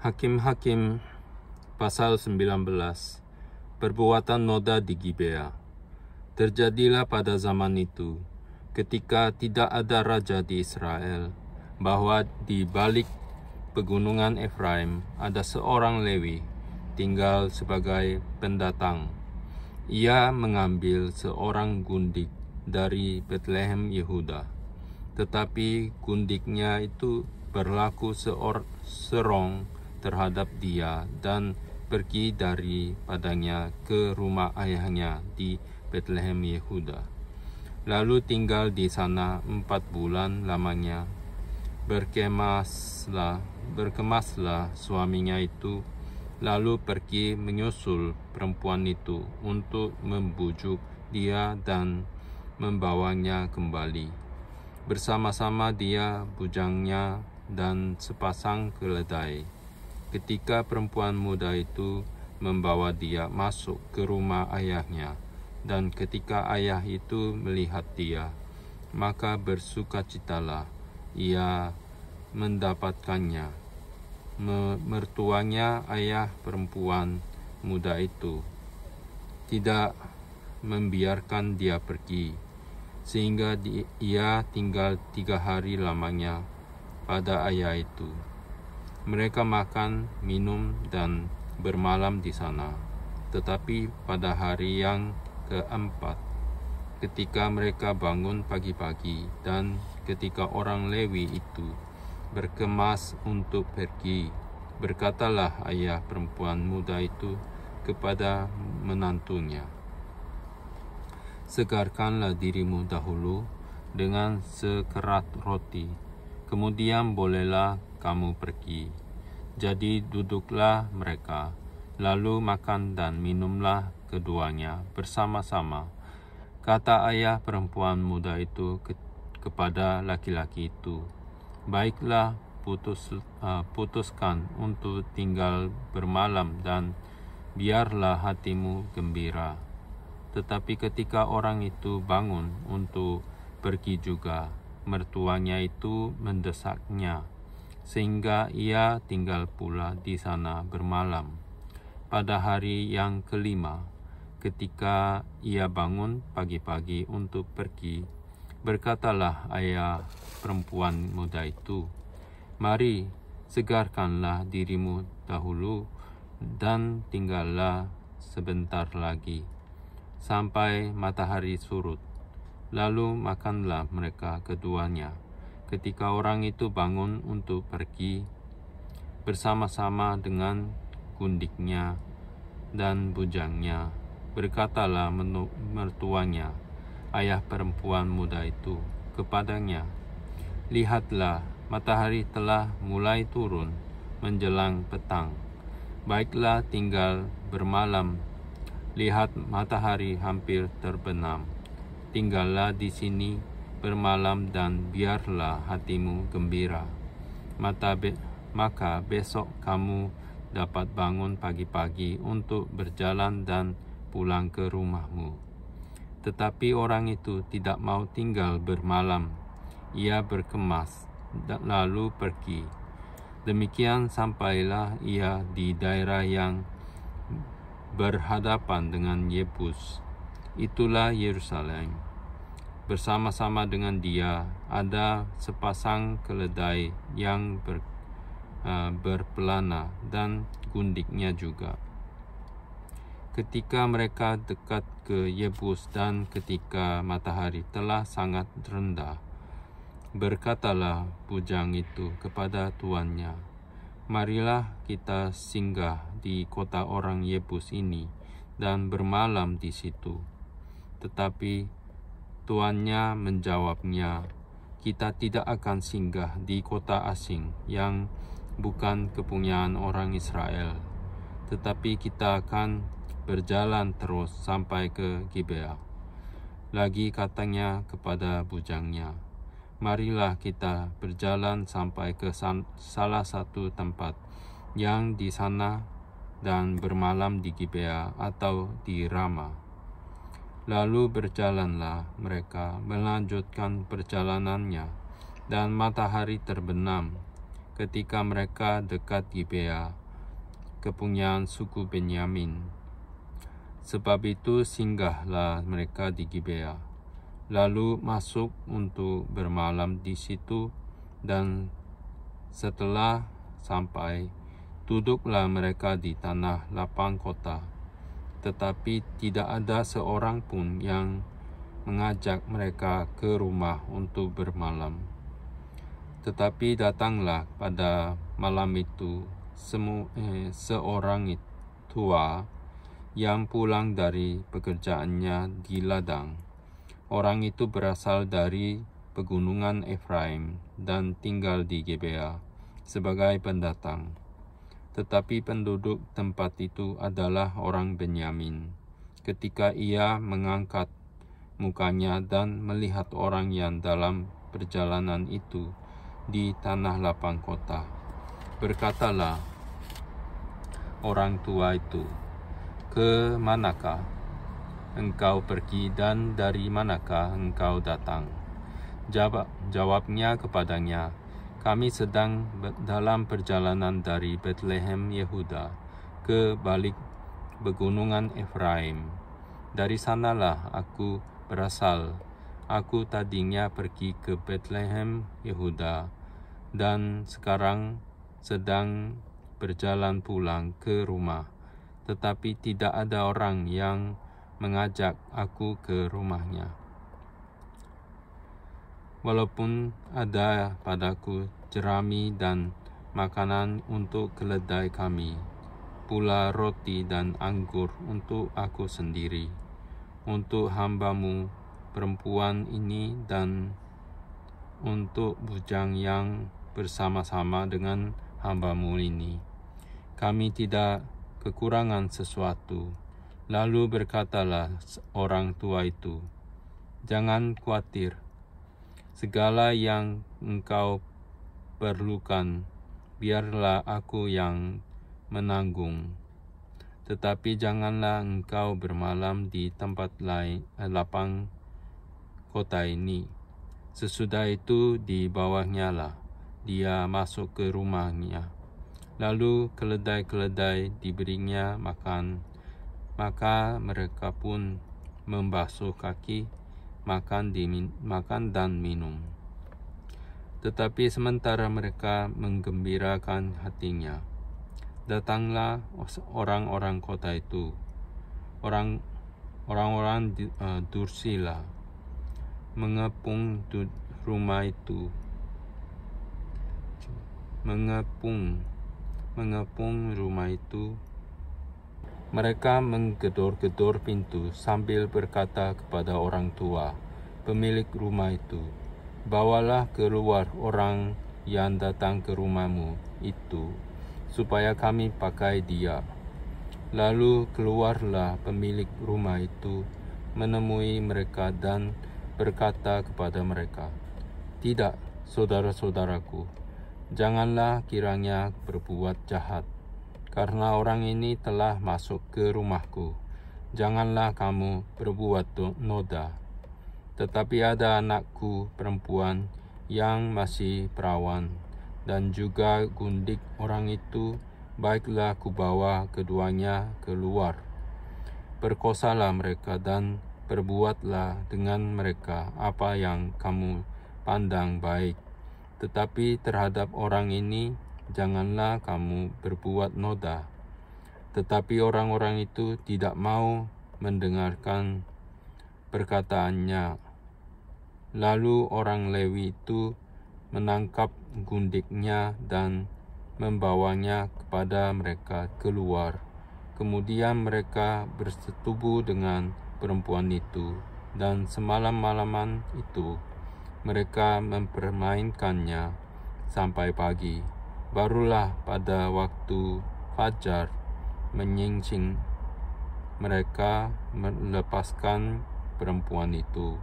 Hakim-Hakim pasal 19. Perbuatan noda di Gibea. Terjadilah pada zaman itu, ketika tidak ada raja di Israel, bahwa di balik pegunungan Efraim ada seorang Lewi tinggal sebagai pendatang. Ia mengambil seorang gundik dari Betlehem Yehuda, tetapi gundiknya itu berlaku serong terhadap dia dan pergi daripadanya ke rumah ayahnya di Betlehem Yehuda. Lalu tinggal di sana 4 bulan lamanya. Berkemaslah suaminya itu, lalu pergi menyusul perempuan itu untuk membujuk dia dan membawanya kembali. Bersama-sama dia, bujangnya, dan sepasang keledai. Ketika perempuan muda itu membawa dia masuk ke rumah ayahnya, dan ketika ayah itu melihat dia, maka bersukacitalah ia mendapatkannya. Mertuanya ayah perempuan muda itu tidak membiarkan dia pergi, sehingga ia tinggal 3 hari lamanya pada ayah itu. Mereka makan, minum, dan bermalam di sana. Tetapi pada hari yang keempat, ketika mereka bangun pagi-pagi, dan ketika orang Lewi itu berkemas untuk pergi, berkatalah ayah perempuan muda itu kepada menantunya, "Segarkanlah dirimu dahulu dengan sekerat roti, kemudian bolehlah kamu pergi." Jadi duduklah mereka, lalu makan dan minumlah keduanya bersama-sama. Kata ayah perempuan muda itu kepada laki-laki itu, "Baiklah, putuskan untuk tinggal bermalam dan biarlah hatimu gembira." Tetapi ketika orang itu bangun untuk pergi juga, mertuanya itu mendesaknya, sehingga ia tinggal pula di sana bermalam. Pada hari yang kelima, ketika ia bangun pagi-pagi untuk pergi, berkatalah ayah perempuan muda itu, "Mari, segarkanlah dirimu dahulu dan tinggallah sebentar lagi, sampai matahari surut." Lalu makanlah mereka keduanya. Ketika orang itu bangun untuk pergi, bersama-sama dengan gundiknya dan bujangnya, berkatalah mertuanya, ayah perempuan muda itu, kepadanya, "Lihatlah, matahari telah mulai turun menjelang petang. Baiklah tinggal bermalam. Lihat, matahari hampir terbenam. Tinggallah di sini bermalam dan biarlah hatimu gembira. Maka besok kamu dapat bangun pagi-pagi untuk berjalan dan pulang ke rumahmu." Tetapi orang itu tidak mau tinggal bermalam. Ia berkemas lalu pergi. Demikian sampailah ia di daerah yang berhadapan dengan Yebus, itulah Yerusalem. Bersama-sama dengan dia ada sepasang keledai yang berpelana dan gundiknya juga. Ketika mereka dekat ke Yebus dan ketika matahari telah sangat rendah, berkatalah bujang itu kepada tuannya, "Marilah kita singgah di kota orang Yebus ini dan bermalam di situ." Tetapi tuannya menjawabnya, "Kita tidak akan singgah di kota asing yang bukan kepunyaan orang Israel, tetapi kita akan berjalan terus sampai ke Gibea." Lagi katanya kepada bujangnya, "Marilah kita berjalan sampai ke salah satu tempat yang di sana dan bermalam di Gibea atau di Rama." Lalu berjalanlah mereka melanjutkan perjalanannya, dan matahari terbenam ketika mereka dekat Gibea, kepunyaan suku Benyamin. Sebab itu singgahlah mereka di Gibea, lalu masuk untuk bermalam di situ, dan setelah sampai, duduklah mereka di tanah lapang kota. Tetapi tidak ada seorang pun yang mengajak mereka ke rumah untuk bermalam. Tetapi datanglah pada malam itu seorang tua yang pulang dari pekerjaannya di ladang. Orang itu berasal dari pegunungan Efraim dan tinggal di Gibea sebagai pendatang. Tetapi penduduk tempat itu adalah orang Benyamin. Ketika ia mengangkat mukanya dan melihat orang yang dalam perjalanan itu di tanah lapang kota, berkatalah orang tua itu, "Ke manakah engkau pergi dan dari manakah engkau datang?" Jawabnya kepadanya, "Kami sedang dalam perjalanan dari Bethlehem Yehuda ke balik pegunungan Efraim. Dari sanalah aku berasal. Aku tadinya pergi ke Bethlehem Yehuda dan sekarang sedang berjalan pulang ke rumah. Tetapi tidak ada orang yang mengajak aku ke rumahnya. Walaupun ada padaku jerami dan makanan untuk keledai kami, pula roti dan anggur untuk aku sendiri, untuk hamba-Mu perempuan ini dan untuk bujang yang bersama-sama dengan hamba-Mu ini. Kami tidak kekurangan sesuatu." Lalu berkatalah orang tua itu, "Jangan khawatir. Segala yang engkau perlukan, biarlah aku yang menanggung. Tetapi janganlah engkau bermalam di tempat lapang kota ini." Sesudah itu di bawahnya lah dia masuk ke rumahnya. Lalu keledai-keledai diberinya makan, maka mereka pun membasuh kaki, makan dan minum. Tetapi sementara mereka menggembirakan hatinya, datanglah orang-orang kota itu, orang-orang Dursila, mengepung rumah itu, Mereka menggedor-gedor pintu sambil berkata kepada orang tua pemilik rumah itu, "Bawalah keluar orang yang datang ke rumahmu itu, supaya kami pakai dia." Lalu keluarlah pemilik rumah itu menemui mereka dan berkata kepada mereka, "Tidak, saudara-saudaraku, janganlah kiranya berbuat jahat, karena orang ini telah masuk ke rumahku. Janganlah kamu berbuat noda. Tetapi ada anakku perempuan yang masih perawan, dan juga gundik orang itu, baiklah kubawa keduanya keluar. Perkosalah mereka dan perbuatlah dengan mereka apa yang kamu pandang baik. Tetapi terhadap orang ini, janganlah kamu berbuat noda." Tetapi orang-orang itu tidak mau mendengarkan perkataannya. Lalu orang Lewi itu menangkap gundiknya dan membawanya kepada mereka keluar. Kemudian mereka bersetubuh dengan perempuan itu, dan semalam-malaman itu mereka mempermainkannya sampai pagi. Barulah pada waktu fajar menyingsing, mereka melepaskan perempuan itu.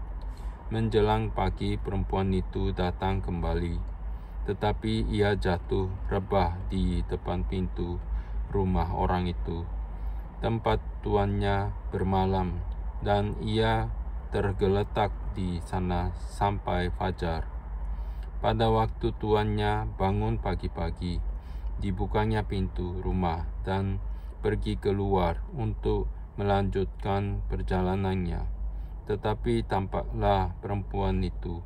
Menjelang pagi perempuan itu datang kembali, tetapi ia jatuh rebah di depan pintu rumah orang itu, tempat tuannya bermalam, dan ia tergeletak di sana sampai fajar. Pada waktu tuannya bangun pagi-pagi, dibukanya pintu rumah dan pergi keluar untuk melanjutkan perjalanannya. Tetapi tampaklah perempuan itu,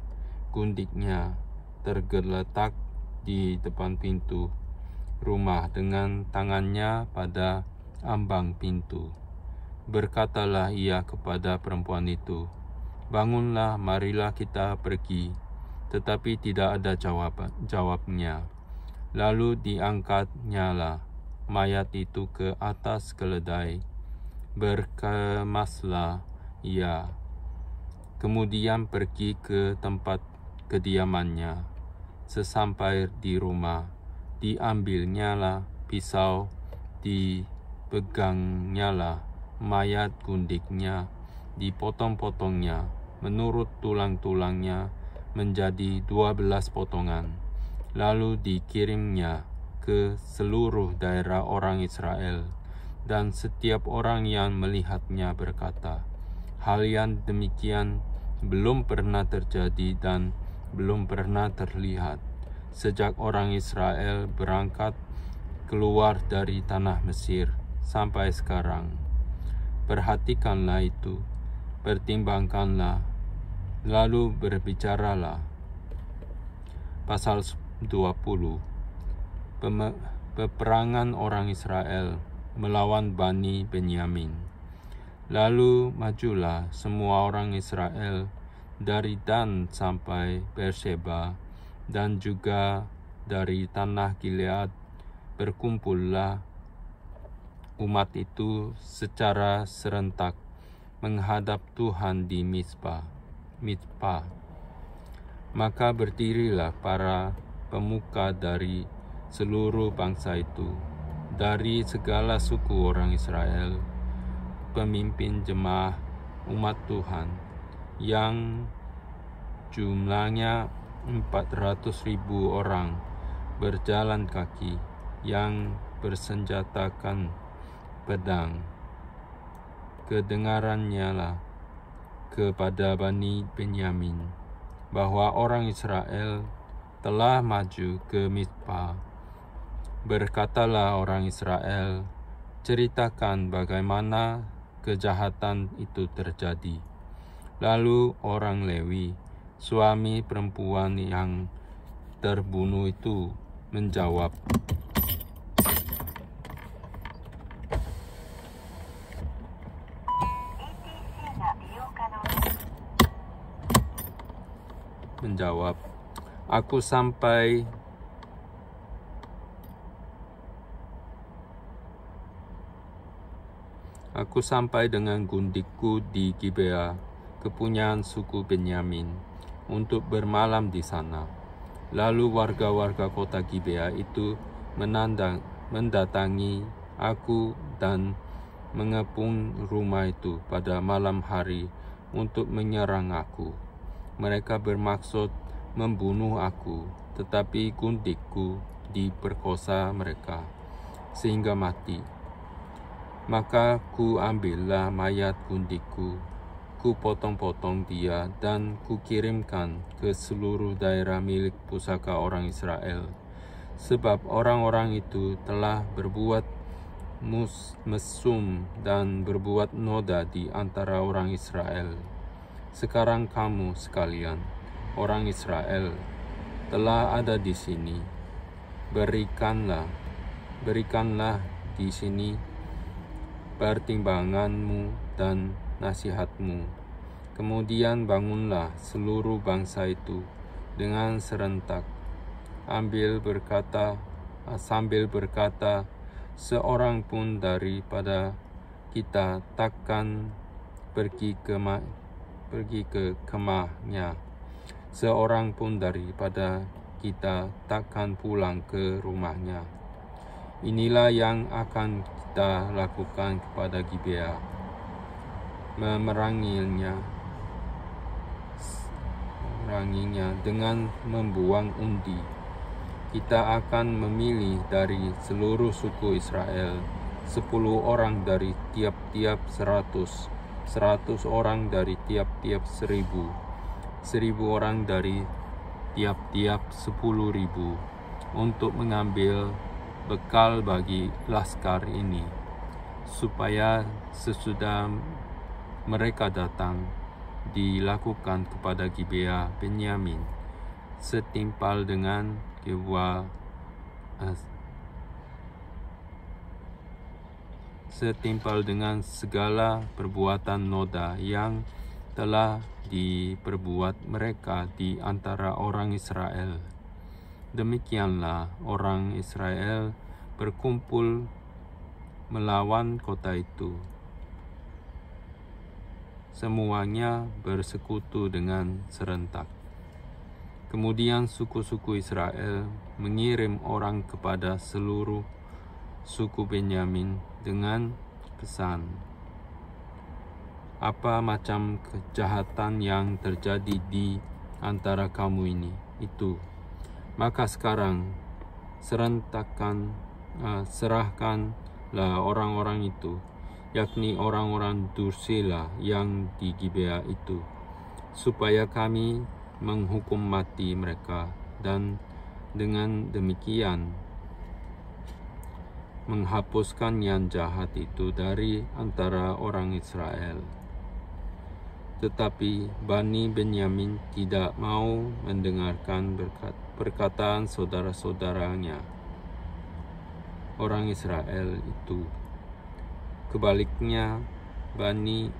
gundiknya tergeletak di depan pintu rumah dengan tangannya pada ambang pintu. Berkatalah ia kepada perempuan itu, "Bangunlah, marilah kita pergi." Tetapi tidak ada jawabnya. Lalu diangkatnyalah mayat itu ke atas keledai. Berkemaslah ia. Kemudian pergi ke tempat kediamannya. Sesampai di rumah, diambilnyalah pisau, dipegangnyalah mayat gundiknya, dipotong-potongnya menurut tulang-tulangnya menjadi 12 potongan. Lalu dikirimnya ke seluruh daerah orang Israel, dan setiap orang yang melihatnya berkata, "Hal yang demikian belum pernah terjadi dan belum pernah terlihat sejak orang Israel berangkat keluar dari tanah Mesir sampai sekarang." Perhatikanlah itu, pertimbangkanlah, lalu berbicaralah. Pasal 20. Peperangan orang Israel melawan Bani Benyamin. Lalu majulah semua orang Israel dari Dan sampai Beersheba, dan juga dari tanah Gilead. Berkumpullah umat itu secara serentak menghadap Tuhan di Mizpah. Maka berdirilah para pemuka dari seluruh bangsa itu, dari segala suku orang Israel, pemimpin jemaah umat Tuhan, yang jumlahnya 400.000 orang, berjalan kaki, yang bersenjatakan pedang. Kedengarannya lah kepada Bani Benyamin bahwa orang Israel telah maju ke Mizpah. Berkatalah orang Israel, "Ceritakan bagaimana kejahatan itu terjadi." Lalu orang Lewi, suami perempuan yang terbunuh itu, menjawab, Aku sampai dengan gundikku di Gibea, kepunyaan suku Benyamin, untuk bermalam di sana." Lalu warga-warga kota Gibea itu mendatangi aku dan mengepung rumah itu pada malam hari untuk menyerang aku. Mereka bermaksud membunuh aku, tetapi gundikku diperkosa mereka sehingga mati. Maka ku ambillah mayat gundikku, ku potong-potong dia, dan ku kirimkan ke seluruh daerah milik pusaka orang Israel, sebab orang-orang itu telah berbuat mesum dan berbuat noda di antara orang Israel. Sekarang kamu sekalian, orang Israel, telah ada di sini. Berikanlah di sini pertimbanganmu dan nasihatmu. Kemudian bangunlah seluruh bangsa itu dengan serentak, sambil berkata, "Seorang pun daripada kita takkan pergi ke kemahnya. Seorang pun daripada kita takkan pulang ke rumahnya." Inilah yang akan kita lakukan kepada Gibea, memeranginya dengan membuang undi. Kita akan memilih dari seluruh suku Israel 10 orang dari tiap-tiap 100, 100 orang dari tiap-tiap 1000, 1000 orang dari tiap-tiap 10.000 untuk mengambil bekal bagi laskar ini, supaya sesudah mereka datang dilakukan kepada Gibea Benyamin setimpal dengan segala perbuatan noda yang telah diperbuat mereka di antara orang Israel. Demikianlah orang Israel berkumpul melawan kota itu. Semuanya bersekutu dengan serentak. Kemudian suku-suku Israel mengirim orang kepada seluruh suku Benyamin dengan pesan, apa macam kejahatan yang terjadi di antara kamu ini itu, maka sekarang serahkanlah orang-orang itu, yakni orang-orang dursila yang di Gibea itu, supaya kami menghukum mati mereka, dan dengan demikian menghapuskan yang jahat itu dari antara orang Israel. Tetapi Bani Benyamin tidak mau mendengarkan perkataan saudara-saudaranya, orang Israel itu. Kebaliknya, Bani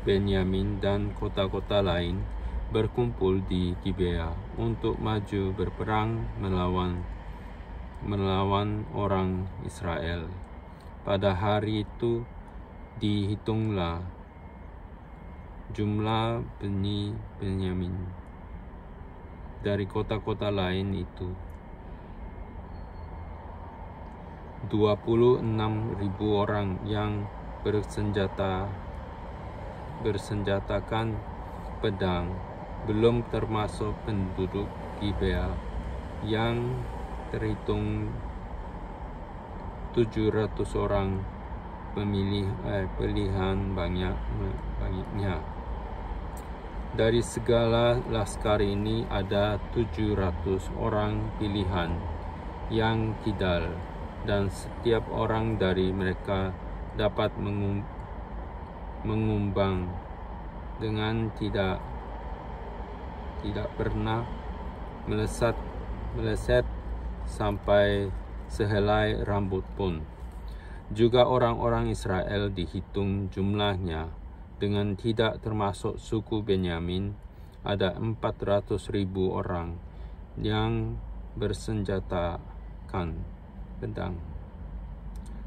Benyamin dan kota-kota lain berkumpul di Gibea untuk maju berperang melawan orang Israel. Pada hari itu dihitunglah jumlah Bani Benyamin dari kota-kota lain itu 26.000 orang yang bersenjatakan pedang, belum termasuk penduduk Gibea yang terhitung 700 orang pilihan banyaknya. Dari segala laskar ini ada 700 orang pilihan yang kidal, dan setiap orang dari mereka dapat mengumbang dengan tidak pernah meleset sampai sehelai rambut pun. Juga orang-orang Israel dihitung jumlahnya, dengan tidak termasuk suku Benyamin, ada 400.000 orang yang bersenjatakan pedang.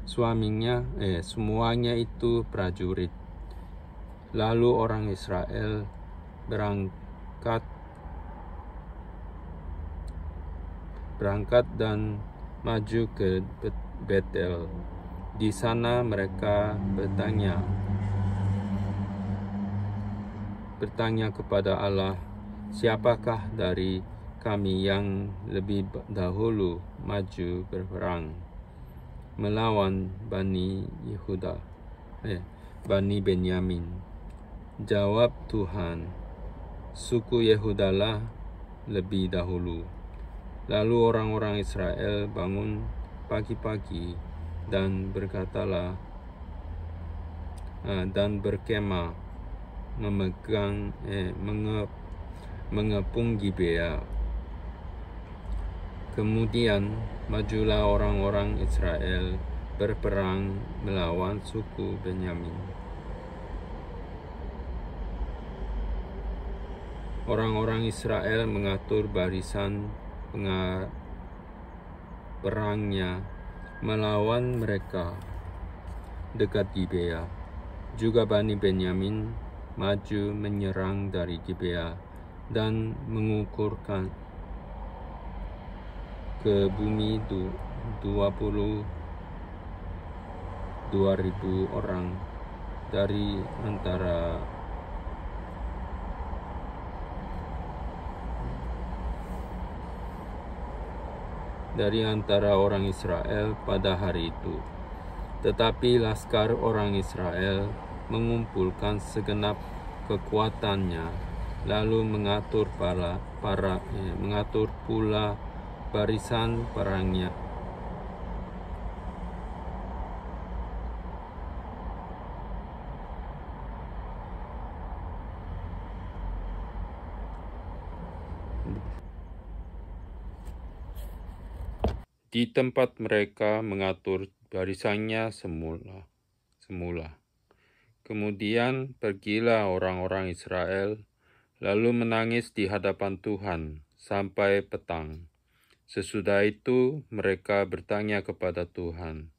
Semuanya itu prajurit. Lalu orang Israel berangkat dan maju ke Betel. Di sana mereka bertanya kepada Allah, siapakah dari kami yang lebih dahulu maju berperang melawan Bani Benyamin? Jawab Tuhan, suku Yehudalah lebih dahulu. Lalu orang-orang Israel bangun pagi-pagi dan berkemah mengepung Gibea. Kemudian majulah orang-orang Israel berperang melawan suku Benyamin. Orang-orang Israel mengatur barisan perangnya melawan mereka dekat Gibea. Juga Bani Benyamin maju menyerang dari Gibea dan mengukurkan ke bumi 22.000 orang dari antara orang Israel pada hari itu. Tetapi laskar orang Israel mengumpulkan segenap kekuatannya lalu mengatur pula barisan perangnya. Di tempat mereka mengatur barisannya semula. Kemudian pergilah orang-orang Israel, lalu menangis di hadapan Tuhan sampai petang. Sesudah itu mereka bertanya kepada Tuhan,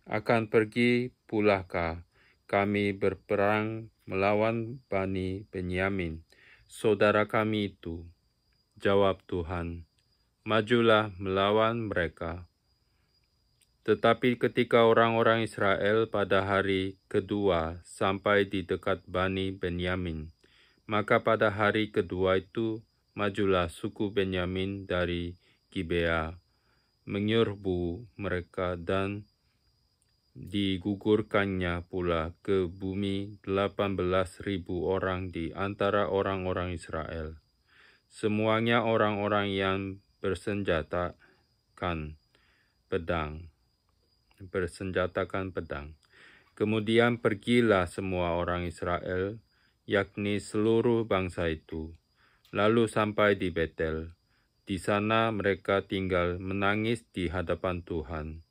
"Akan pergi pulakah kami berperang melawan Bani Benyamin, saudara kami itu?" Jawab Tuhan, "Majulah melawan mereka." Tetapi ketika orang-orang Israel pada hari kedua sampai di dekat Bani Benyamin, maka pada hari kedua itu majulah suku Benyamin dari Gibea, menyerbu mereka dan digugurkannya pula ke bumi 18.000 orang di antara orang-orang Israel. Semuanya orang-orang yang bersenjatakan pedang. Kemudian pergilah semua orang Israel, yakni seluruh bangsa itu, lalu sampai di Betel. Di sana mereka tinggal menangis di hadapan Tuhan,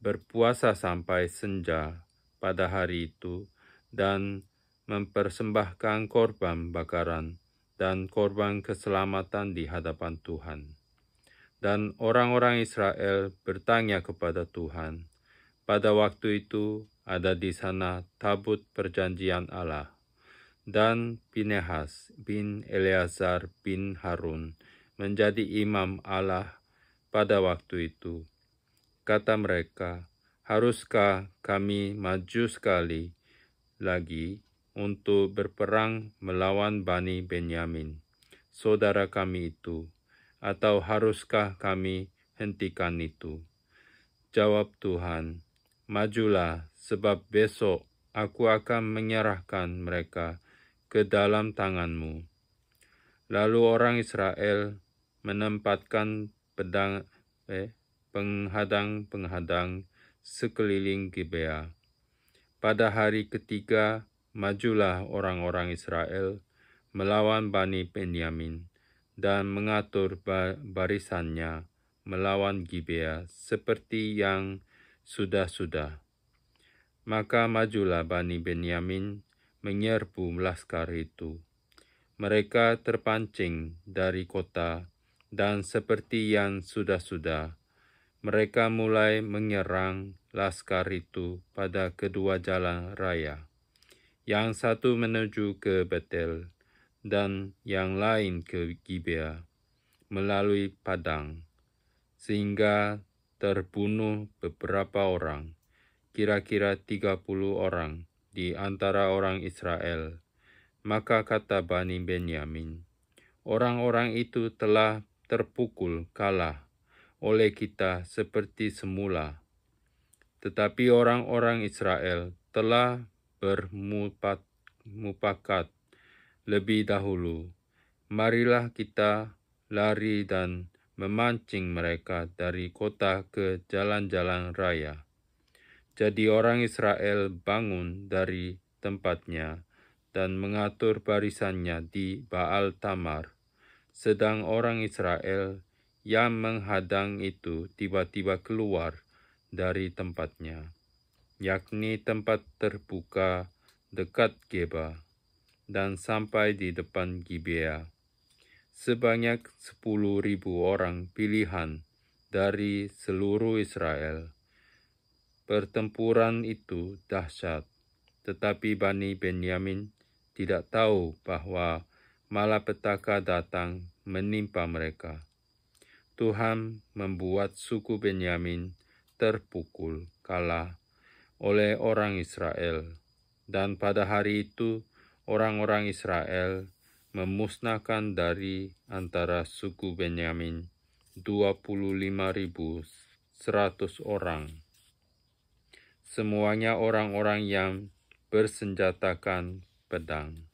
berpuasa sampai senja pada hari itu, dan mempersembahkan korban bakaran dan korban keselamatan di hadapan Tuhan. Dan orang-orang Israel bertanya kepada Tuhan. Pada waktu itu ada di sana tabut perjanjian Allah, dan Pinehas bin Eleazar bin Harun menjadi imam Allah pada waktu itu. Kata mereka, "Haruskah kami maju sekali lagi untuk berperang melawan Bani Benyamin, saudara kami itu, atau haruskah kami hentikan itu?" Jawab Tuhan, "Majulah, sebab besok aku akan menyerahkan mereka ke dalam tanganmu." Lalu orang Israel menempatkan penghadang-penghadang sekeliling Gibea. Pada hari ketiga, majulah orang-orang Israel melawan Bani Benyamin dan mengatur barisannya melawan Gibea seperti yang sudah-sudah. Maka majulah Bani Benyamin menyerbu laskar itu. Mereka terpancing dari kota, dan seperti yang sudah-sudah, mereka mulai menyerang laskar itu pada kedua jalan raya. Yang satu menuju ke Betel, dan yang lain ke Gibea, melalui padang, sehingga terbunuh beberapa orang, kira-kira 30 orang di antara orang Israel. Maka kata Bani Benyamin, "Orang-orang itu telah terpukul kalah oleh kita seperti semula. Tetapi orang-orang Israel telah bermufakat lebih dahulu. Marilah kita lari dan memancing mereka dari kota ke jalan-jalan raya." Jadi orang Israel bangun dari tempatnya dan mengatur barisannya di Baal Tamar. Sedang orang Israel yang menghadang itu tiba-tiba keluar dari tempatnya, yakni tempat terbuka dekat Geba, dan sampai di depan Gibea. Sebanyak 10.000 orang pilihan dari seluruh Israel. Pertempuran itu dahsyat, tetapi Bani Benyamin tidak tahu bahwa malapetaka datang menimpa mereka. Tuhan membuat suku Benyamin terpukul kalah oleh orang Israel, dan pada hari itu orang-orang Israel memusnahkan dari antara suku Benyamin 25.100 orang. Semuanya orang-orang yang bersenjatakan pedang.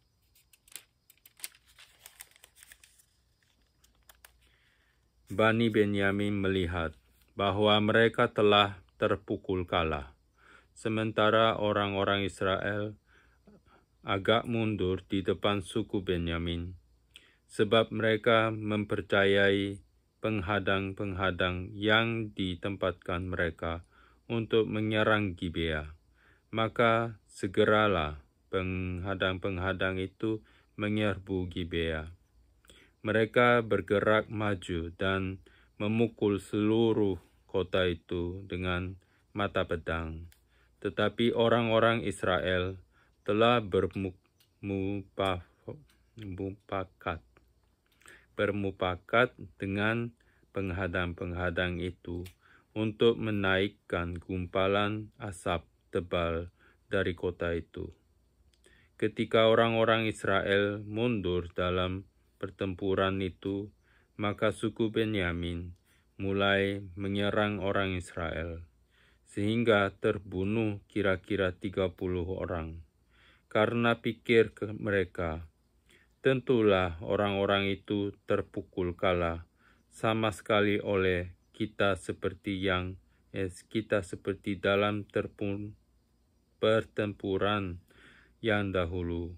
Bani Benyamin melihat bahwa mereka telah terpukul kalah, sementara orang-orang Israel agak mundur di depan suku Benyamin, sebab mereka mempercayai penghadang-penghadang yang ditempatkan mereka untuk menyerang Gibea. Maka segeralah penghadang-penghadang itu menyerbu Gibea. Mereka bergerak maju dan memukul seluruh kota itu dengan mata pedang. Tetapi orang-orang Israel telah bermufakat dengan penghadang-penghadang itu untuk menaikkan gumpalan asap tebal dari kota itu. Ketika orang-orang Israel mundur dalam pertempuran itu, maka suku Benyamin mulai menyerang orang Israel, sehingga terbunuh kira-kira 30 orang. Karena pikir mereka, tentulah orang-orang itu terpukul kalah sama sekali oleh kita seperti dalam pertempuran yang dahulu.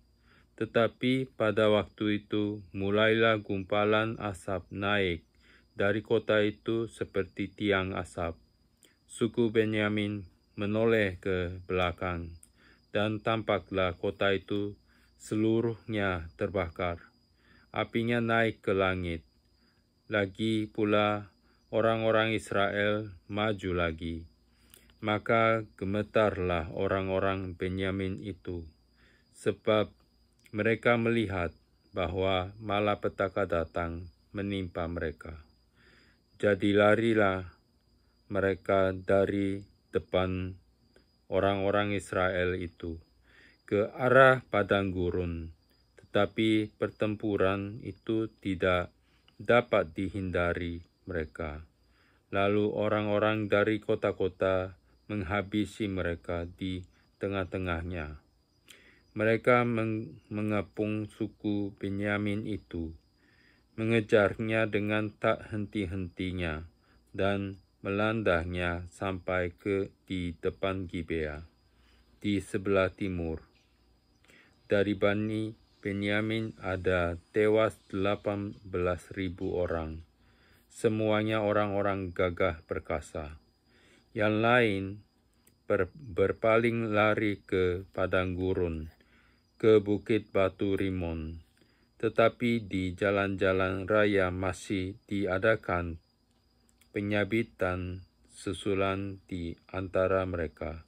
Tetapi pada waktu itu mulailah gumpalan asap naik dari kota itu seperti tiang asap. Suku Benyamin menoleh ke belakang, dan tampaklah kota itu seluruhnya terbakar. Apinya naik ke langit. Lagi pula orang-orang Israel maju lagi. Maka gemetarlah orang-orang Benyamin itu, sebab mereka melihat bahwa malapetaka datang menimpa mereka. Jadi larilah mereka dari depan orang-orang Israel itu ke arah padang gurun. Tetapi pertempuran itu tidak dapat dihindari mereka. Lalu orang-orang dari kota-kota menghabisi mereka di tengah-tengahnya. Mereka mengepung suku Benyamin itu, mengejarnya dengan tak henti-hentinya, dan melandahnya sampai di depan Gibea, di sebelah timur. Dari Bani Benyamin ada tewas 18.000 orang, semuanya orang-orang gagah perkasa. Yang lain berpaling lari ke padang gurun, ke bukit batu Rimon. Tetapi di jalan-jalan raya masih diadakan penyabitan susulan di antara mereka.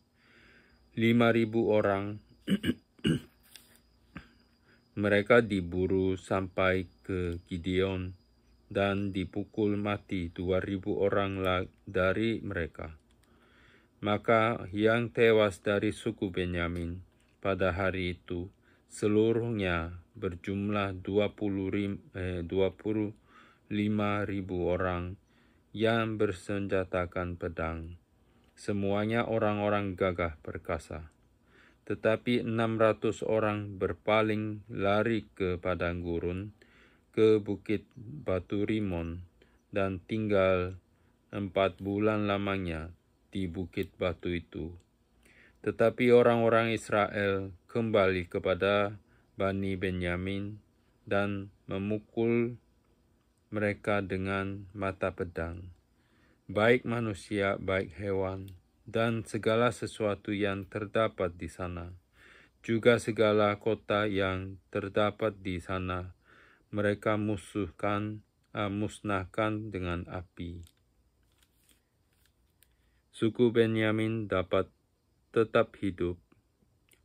5.000 orang mereka diburu sampai ke Gideon dan dipukul mati 2.000 orang dari mereka. Maka yang tewas dari suku Benyamin pada hari itu seluruhnya berjumlah 25.000 orang yang bersenjatakan pedang, semuanya orang-orang gagah perkasa. Tetapi 600 orang berpaling lari ke padang gurun, ke bukit batu Rimon, dan tinggal 4 bulan lamanya di bukit batu itu. Tetapi orang-orang Israel kembali kepada Bani Benyamin dan memukul mereka dengan mata pedang, baik manusia, baik hewan, dan segala sesuatu yang terdapat di sana. Juga segala kota yang terdapat di sana mereka musnahkan dengan api. Suku Benyamin dapat tetap hidup.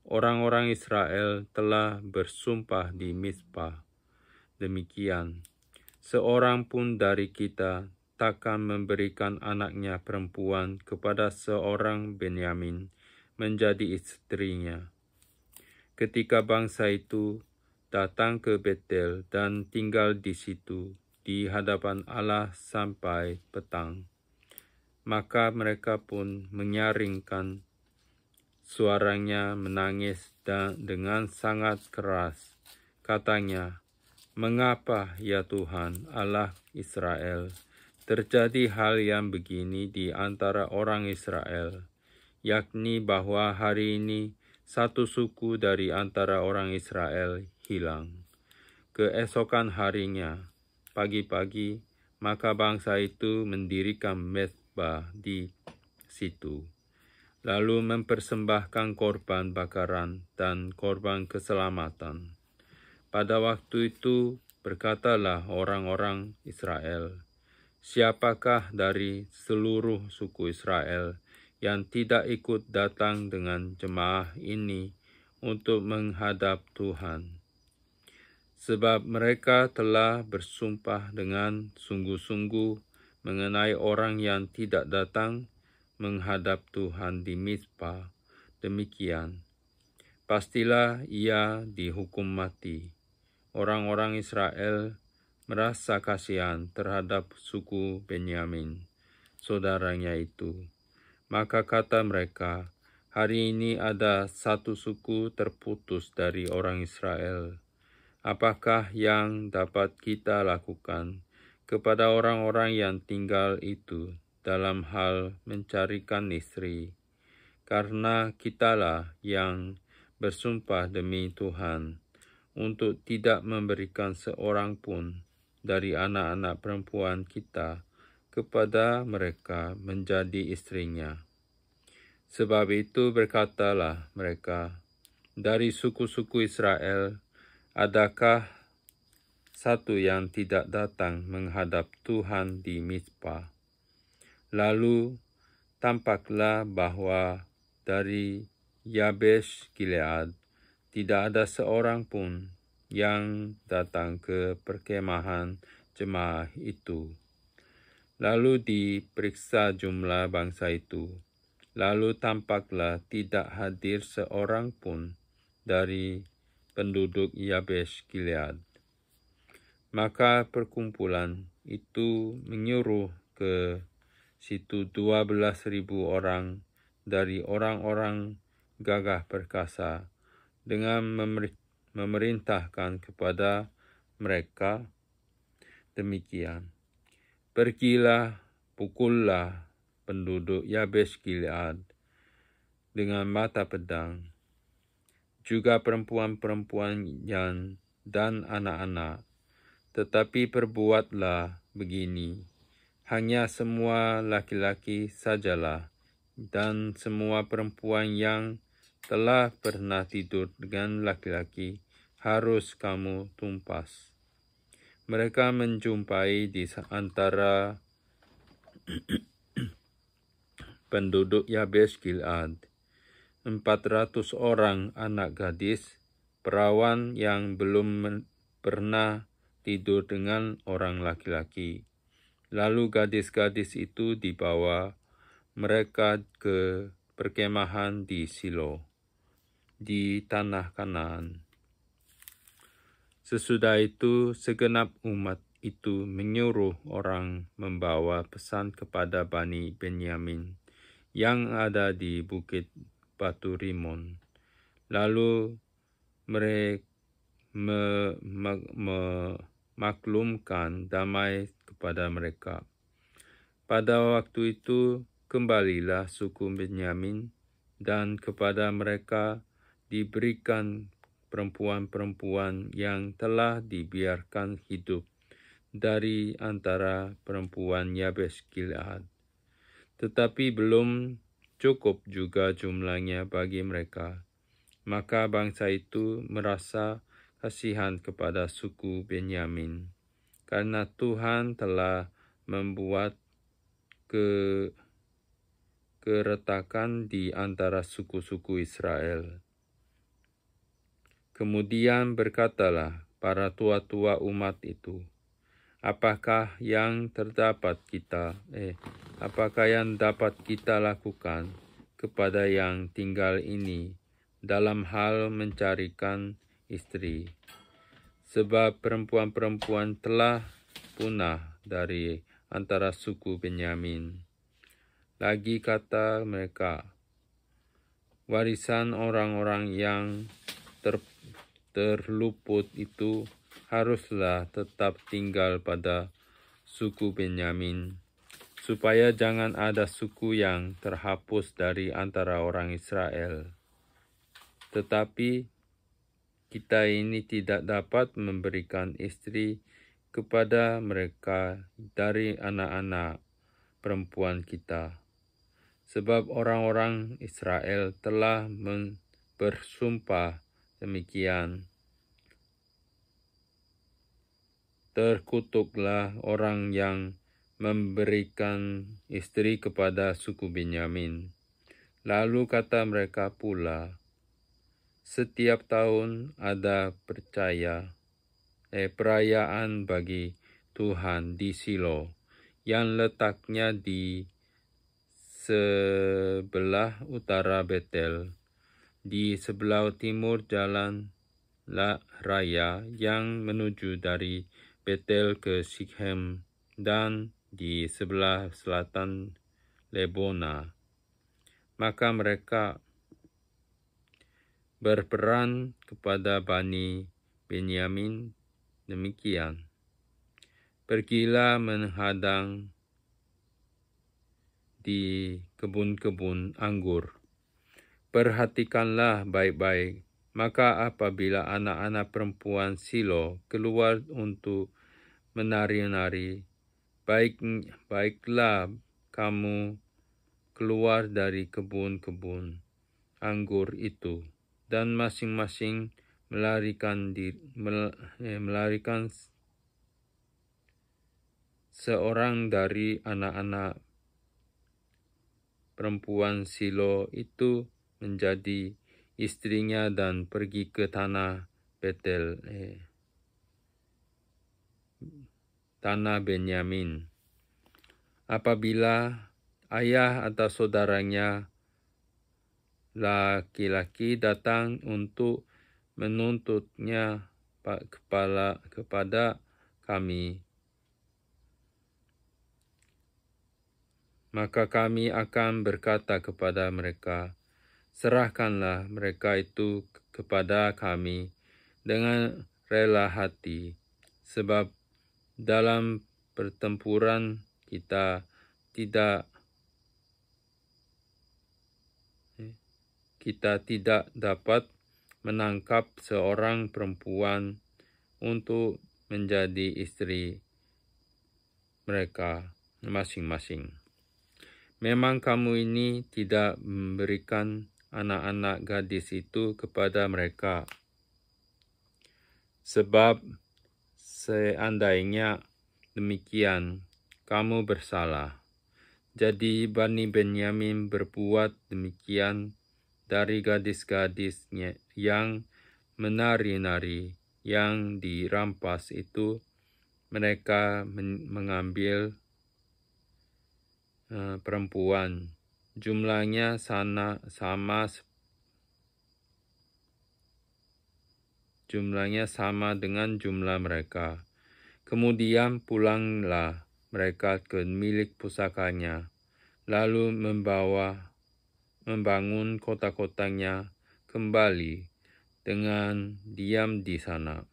Orang-orang Israel telah bersumpah di Mizpah. Demikian, seorang pun dari kita takkan memberikan anaknya perempuan kepada seorang Benyamin menjadi istrinya. Ketika bangsa itu datang ke Betel dan tinggal di situ di hadapan Allah sampai petang, maka mereka pun menyaringkan suaranya menangis dengan sangat keras. Katanya, "Mengapa ya Tuhan Allah Israel terjadi hal yang begini di antara orang Israel, yakni bahwa hari ini satu suku dari antara orang Israel hilang. Keesokan harinya, pagi-pagi, maka bangsa itu mendirikan mezbah di situ, lalu mempersembahkan korban bakaran dan korban keselamatan. Pada waktu itu berkatalah orang-orang Israel, "Siapakah dari seluruh suku Israel yang tidak ikut datang dengan jemaah ini untuk menghadap Tuhan? Sebab mereka telah bersumpah dengan sungguh-sungguh mengenai orang yang tidak datang menghadap Tuhan di Mizpah. Demikian, pastilah ia dihukum mati." Orang-orang Israel merasa kasihan terhadap suku Benyamin, saudaranya itu. Maka kata mereka, "Hari ini ada satu suku terputus dari orang Israel. Apakah yang dapat kita lakukan kepada orang-orang yang tinggal itu dalam hal mencarikan istri? Karena kitalah yang bersumpah demi Tuhan untuk tidak memberikan seorang pun dari anak-anak perempuan kita kepada mereka menjadi istrinya. Sebab itu berkatalah mereka, dari suku-suku Israel, adakah satu yang tidak datang menghadap Tuhan di Mizpah?" Lalu tampaklah bahwa dari Yabesh Gilead tidak ada seorang pun yang datang ke perkemahan jemaah itu. Lalu diperiksa jumlah bangsa itu. Lalu tampaklah tidak hadir seorang pun dari penduduk Yabesh Gilead. Maka perkumpulan itu menyuruh ke situ 12.000 orang dari orang-orang gagah perkasa dengan memerintahkan kepada mereka demikian, "Pergilah, pukullah penduduk Yabesh Gilead dengan mata pedang, juga perempuan-perempuan dan anak-anak. Tetapi perbuatlah begini, hanya semua laki-laki sajalah, dan semua perempuan yang telah pernah tidur dengan laki-laki harus kamu tumpas." Mereka menjumpai di antara penduduk Yabesh Gilead 400 orang anak gadis perawan yang belum pernah tidur dengan orang laki-laki. Lalu gadis-gadis itu dibawa mereka ke perkemahan di Silo, di tanah Kanaan. Sesudah itu, segenap umat itu menyuruh orang membawa pesan kepada Bani Benyamin yang ada di Bukit Batu Rimon. Lalu mereka memaklumkan damai kepada mereka. Pada waktu itu, kembalilah suku Benyamin, dan kepada mereka diberikan perempuan-perempuan yang telah dibiarkan hidup dari antara perempuan Yabesh Gilead. Tetapi belum cukup juga jumlahnya bagi mereka. Maka bangsa itu merasa kasihan kepada suku Benyamin, karena Tuhan telah membuat keretakan di antara suku-suku Israel. Kemudian berkatalah para tua-tua umat itu, apakah yang dapat kita lakukan kepada yang tinggal ini dalam hal mencarikan istri? Sebab perempuan-perempuan telah punah dari antara suku Benyamin. Lagi kata mereka, warisan orang-orang yang terluput itu haruslah tetap tinggal pada suku Benyamin supaya jangan ada suku yang terhapus dari antara orang Israel. Tetapi kita ini tidak dapat memberikan istri kepada mereka dari anak-anak perempuan kita, sebab orang-orang Israel telah bersumpah demikian. Terkutuklah orang yang memberikan istri kepada suku Benyamin. Lalu kata mereka pula, setiap tahun ada perayaan bagi Tuhan di Silo, yang letaknya di sebelah utara Betel, di sebelah timur jalan raya yang menuju dari Betel ke Sikhem, dan di sebelah selatan Lebona. Maka mereka berperan kepada Bani Benyamin demikian, pergilah menghadang di kebun-kebun anggur. Perhatikanlah baik-baik, maka apabila anak-anak perempuan Silo keluar untuk menari-nari, baiklah kamu keluar dari kebun-kebun anggur itu, dan masing-masing melarikan seorang dari anak-anak perempuan Silo itu menjadi istrinya dan pergi ke tanah Betel, tanah Benyamin. Apabila ayah atau saudaranya laki-laki datang untuk menuntutnya kepada kami, maka kami akan berkata kepada mereka, serahkanlah mereka itu kepada kami dengan rela hati, sebab dalam pertempuran kita tidak dapat menangkap seorang perempuan untuk menjadi istri mereka masing-masing. Memang kamu ini tidak memberikan anak-anak gadis itu kepada mereka, sebab seandainya demikian, kamu bersalah. Jadi Bani Benyamin berbuat demikian dari gadis-gadisnya yang menari-nari yang dirampas itu. Mereka mengambil perempuan, jumlahnya sama dengan jumlah mereka. Kemudian pulanglah mereka ke milik pusakanya, lalu membangun kota-kotanya kembali dengan diam di sana.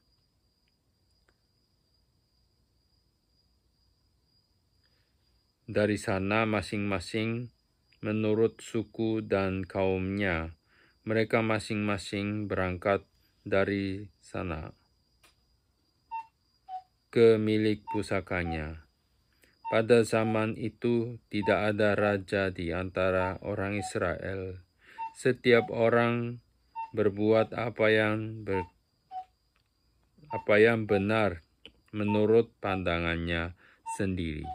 Dari sana masing-masing menurut suku dan kaumnya, mereka masing-masing berangkat dari sana ke milik pusakanya. Pada zaman itu tidak ada raja di antara orang Israel. Setiap orang berbuat apa yang benar menurut pandangannya sendiri.